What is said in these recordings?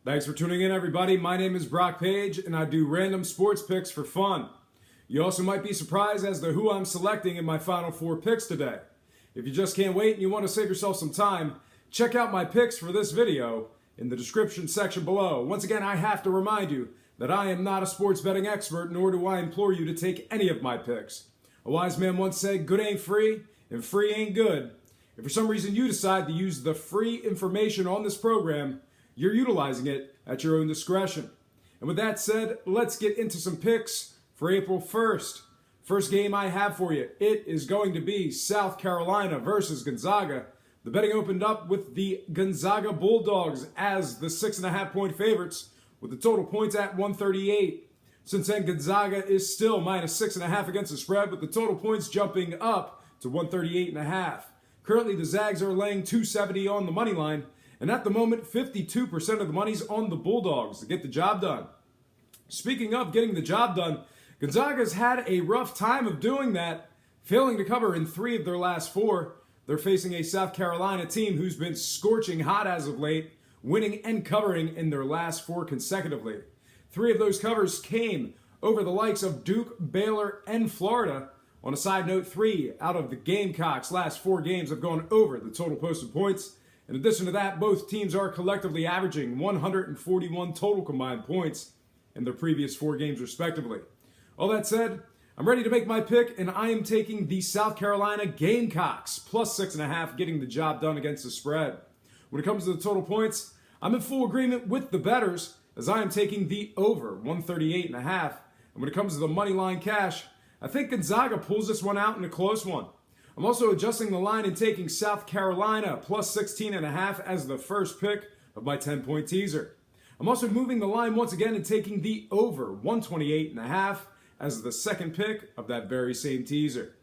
Thanks for tuning in, everybody. My name is Brock Page, and I do random sports picks for fun. You also might be surprised as to who I'm selecting in my final 4 picks today. If you just can't wait and you want to save yourself some time, check out my picks for this video in the description section below. Once again, I have to remind you that I am not a sports betting expert, nor do I implore you to take any of my picks. A wise man once said, good ain't free, and free ain't good. If for some reason you decide to use the free information on this program, you're utilizing it at your own discretion. And with that said, let's get into some picks for April 1st. First game I have for you, it is going to be South Carolina versus Gonzaga. The betting opened up with the Gonzaga Bulldogs as the 6.5-point favorites, with the total points at 138. Since then, Gonzaga is still minus 6.5 against the spread, with the total points jumping up to 138.5. Currently, the Zags are laying 270 on the money line, and at the moment, 52% of the money's on the Bulldogs to get the job done. Speaking of getting the job done, Gonzaga's had a rough time of doing that, failing to cover in 3 of their last 4. They're facing a South Carolina team who's been scorching hot as of late, winning and covering in their last 4 consecutively. 3 of those covers came over the likes of Duke, Baylor, and Florida. On a side note, 3 out of the Gamecocks' last 4 games have gone over the total posted points. In addition to that, both teams are collectively averaging 141 total combined points in their previous 4 games respectively. All that said, I'm ready to make my pick, and I am taking the South Carolina Gamecocks plus 6.5, getting the job done against the spread. When it comes to the total points, I'm in full agreement with the bettors, as I am taking the over 138.5. And when it comes to the money line cash, I think Gonzaga pulls this one out in a close one. I'm also adjusting the line and taking South Carolina plus 16.5 as the first pick of my 10-point teaser. I'm also moving the line once again and taking the over 128.5 as the second pick of that very same teaser.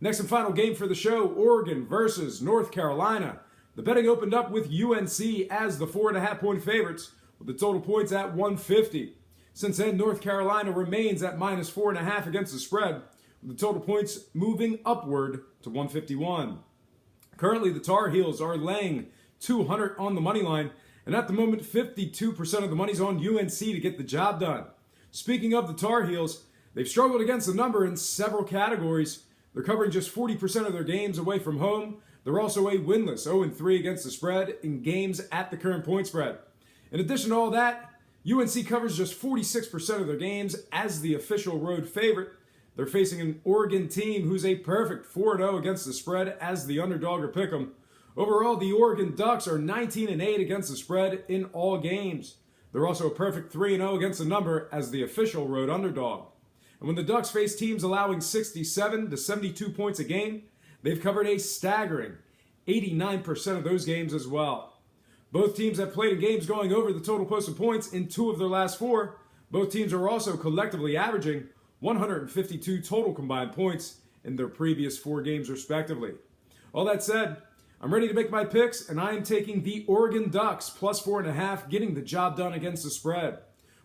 Next and final game for the show, Oregon versus North Carolina. The betting opened up with UNC as the 4.5-point favorites, with the total points at 150. Since then, North Carolina remains at minus 4.5 against the spread, with the total points moving upward to 151. Currently, the Tar Heels are laying 200 on the money line, and at the moment, 52% of the money's on UNC to get the job done. Speaking of the Tar Heels, they've struggled against the number in several categories. They're covering just 40% of their games away from home. They're also a winless 0-3 against the spread in games at the current point spread. In addition to all that, UNC covers just 46% of their games as the official road favorite. They're facing an Oregon team who's a perfect 4-0 against the spread as the underdog or pick'em. Overall, the Oregon Ducks are 19-8 against the spread in all games. They're also a perfect 3-0 against the number as the official road underdog. And when the Ducks face teams allowing 67 to 72 points a game, they've covered a staggering 89% of those games as well. Both teams have played in games going over the total posted points in 2 of their last 4. Both teams are also collectively averaging 152 total combined points in their previous 4 games respectively. All that said, I'm ready to make my picks, and I am taking the Oregon Ducks plus 4.5, getting the job done against the spread.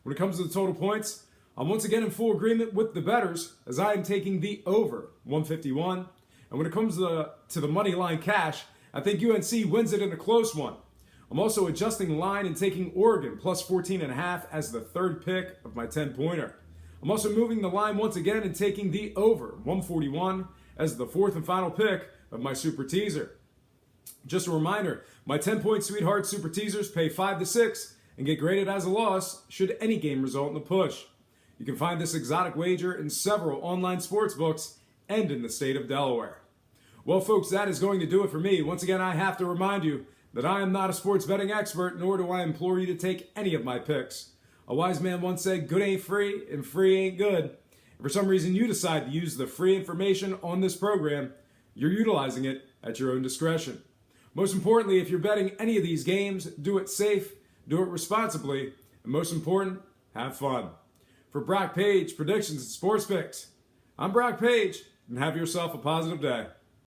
When it comes to the total points, I'm once again in full agreement with the bettors, as I am taking the over 151. And when it comes to the money line cash, I think UNC wins it in a close one. I'm also adjusting the line and taking Oregon plus 14.5 as the third pick of my 10-pointer. I'm also moving the line once again and taking the over 141 as the fourth and final pick of my super teaser. Just a reminder, my 10-point Sweetheart super teasers pay 5 to 6 and get graded as a loss should any game result in a push. You can find this exotic wager in several online sports books and in the state of Delaware. Well, folks, that is going to do it for me. Once again, I have to remind you that I am not a sports betting expert, nor do I implore you to take any of my picks. A wise man once said, good ain't free, and free ain't good. If for some reason you decide to use the free information on this program, you're utilizing it at your own discretion. Most importantly, if you're betting any of these games, do it safe, do it responsibly, and most important, have fun. For Brock Page, Predictions and Sports Picks, I'm Brock Page, and have yourself a positive day.